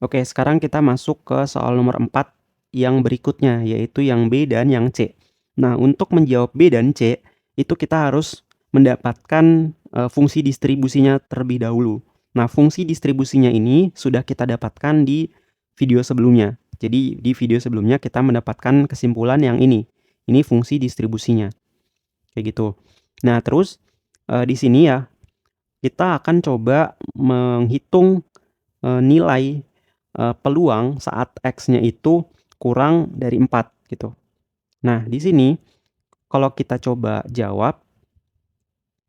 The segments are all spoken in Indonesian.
Oke, sekarang kita masuk ke soal nomor 4 yang berikutnya, yaitu yang B dan yang C. Nah, untuk menjawab B dan C, itu kita harus mendapatkan fungsi distribusinya terlebih dahulu. Nah, fungsi distribusinya ini sudah kita dapatkan di video sebelumnya. Jadi, di video sebelumnya kita mendapatkan kesimpulan yang ini. Ini fungsi distribusinya. Kayak gitu. Nah, terus di sini ya, kita akan coba menghitung nilai peluang saat X-nya itu kurang dari 4 gitu. Nah, di sini kalau kita coba jawab,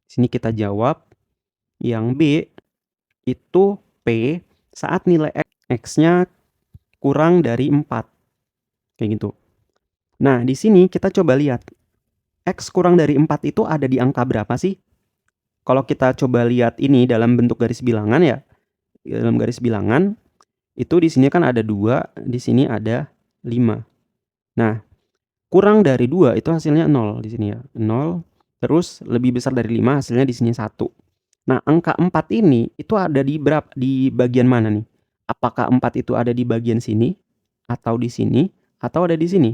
sini kita jawab yang B itu P saat nilai X-nya kurang dari 4. Kayak gitu. Nah, di sini kita coba lihat X kurang dari 4 itu ada di angka berapa sih? Kalau kita coba lihat ini dalam bentuk garis bilangan ya, dalam garis bilangan itu di sini kan ada 2, di sini ada 5. Nah, kurang dari 2 itu hasilnya 0 di sini ya. 0, terus lebih besar dari 5 hasilnya di sini 1. Nah, angka 4 ini itu ada di bagian mana nih? Apakah 4 itu ada di bagian sini atau di sini atau ada di sini?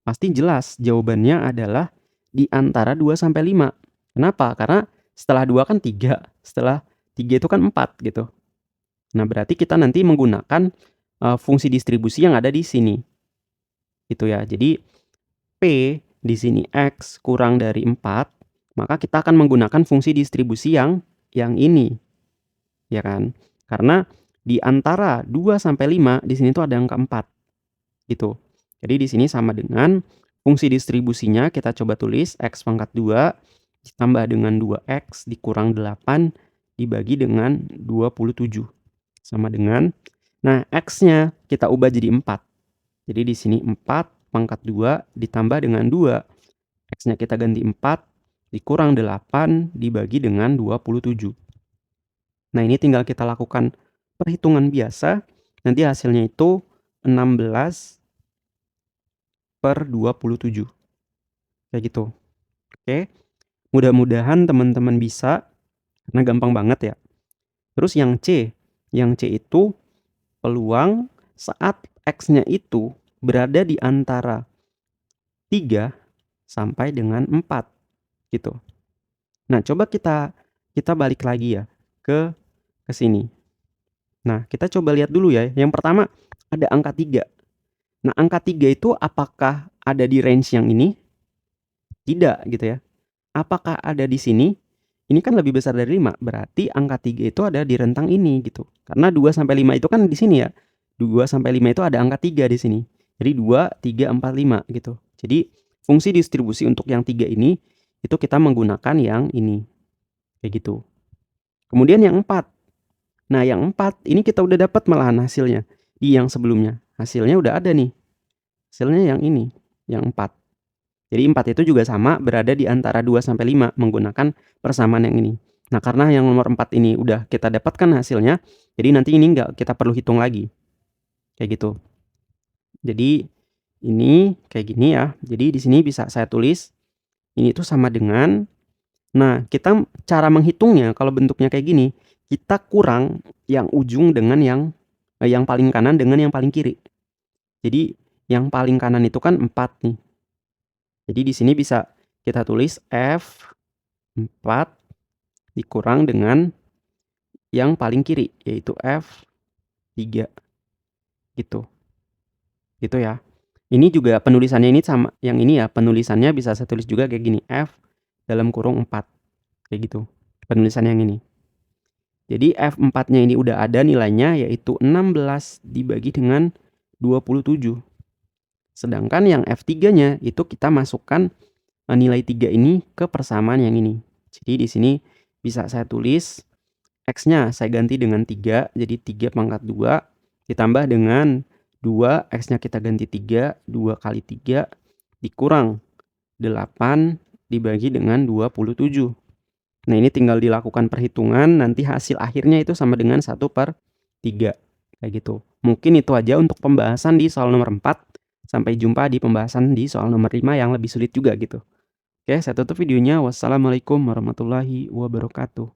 Pasti jelas jawabannya adalah di antara 2 sampai 5. Kenapa? Karena setelah 2 kan 3, setelah 3 itu kan 4 gitu. Nah, berarti kita nanti menggunakan fungsi distribusi yang ada di sini. Gitu ya. Jadi P di sini X kurang dari 4, maka kita akan menggunakan fungsi distribusi yang ini, ya kan? Karena di antara 2 sampai 5 di sini tuh ada angka 4, gitu. Jadi di sini sama dengan fungsi distribusinya kita coba tulis X pangkat 2 ditambah dengan 2X dikurang 8 dibagi dengan 27. Sama dengan, nah X-nya kita ubah jadi 4. Jadi di sini 4 pangkat 2 ditambah dengan 2. X-nya kita ganti 4 dikurang 8 dibagi dengan 27. Nah, ini tinggal kita lakukan perhitungan biasa. Nanti hasilnya itu 16/27. Kayak gitu. Oke. Mudah-mudahan teman-teman bisa karena gampang banget ya. Terus yang C. Yang C itu peluang saat X-nya itu berada di antara 3 sampai dengan 4 gitu. Nah, coba kita balik lagi ya ke sini. Nah, kita coba lihat dulu ya. Yang pertama ada angka 3. Nah, angka 3 itu apakah ada di range yang ini? Tidak gitu ya. Apakah ada di sini? Ini kan lebih besar dari 5, berarti angka 3 itu ada di rentang ini gitu. Karena 2 sampai 5 itu kan di sini ya. 2 sampai 5 itu ada angka 3 di sini. Jadi 2, 3, 4, 5 gitu. Jadi fungsi distribusi untuk yang 3 ini itu kita menggunakan yang ini. Kayak gitu. Kemudian yang 4. Nah, yang 4 ini kita udah dapat malahan hasilnya di yang sebelumnya. Hasilnya udah ada nih. Hasilnya yang ini, yang 4. Jadi 4 itu juga sama berada di antara 2 sampai 5 menggunakan persamaan yang ini. Nah, karena yang nomor 4 ini udah kita dapatkan hasilnya, jadi nanti ini nggak kita perlu hitung lagi. Kayak gitu. Jadi ini kayak gini ya. Jadi di sini bisa saya tulis ini tuh sama dengan, nah kita cara menghitungnya kalau bentuknya kayak gini, kita kurang yang ujung dengan yang paling kanan dengan yang paling kiri. Jadi yang paling kanan itu kan 4 nih. Jadi di sini bisa kita tulis F 4 dikurang dengan yang paling kiri, yaitu F 3 gitu. Gitu ya. Ini juga penulisannya ini sama yang ini ya, penulisannya bisa saya tulis juga kayak gini, F dalam kurung 4, kayak gitu. Penulisan yang ini. Jadi F4-nya ini udah ada nilainya, yaitu 16 dibagi dengan 27. Sedangkan yang F3-nya itu kita masukkan nilai 3 ini ke persamaan yang ini. Jadi di sini bisa saya tulis X-nya saya ganti dengan 3, jadi 3 pangkat 2 ditambah dengan 2, X-nya kita ganti 3, 2 kali 3 dikurang 8 dibagi dengan 27. Nah, ini tinggal dilakukan perhitungan, nanti hasil akhirnya itu sama dengan 1/3. Kayak gitu. Mungkin itu aja untuk pembahasan di soal nomor 4. Sampai jumpa di pembahasan di soal nomor 5 yang lebih sulit juga gitu. Oke, saya tutup videonya. Wassalamualaikum warahmatullahi wabarakatuh.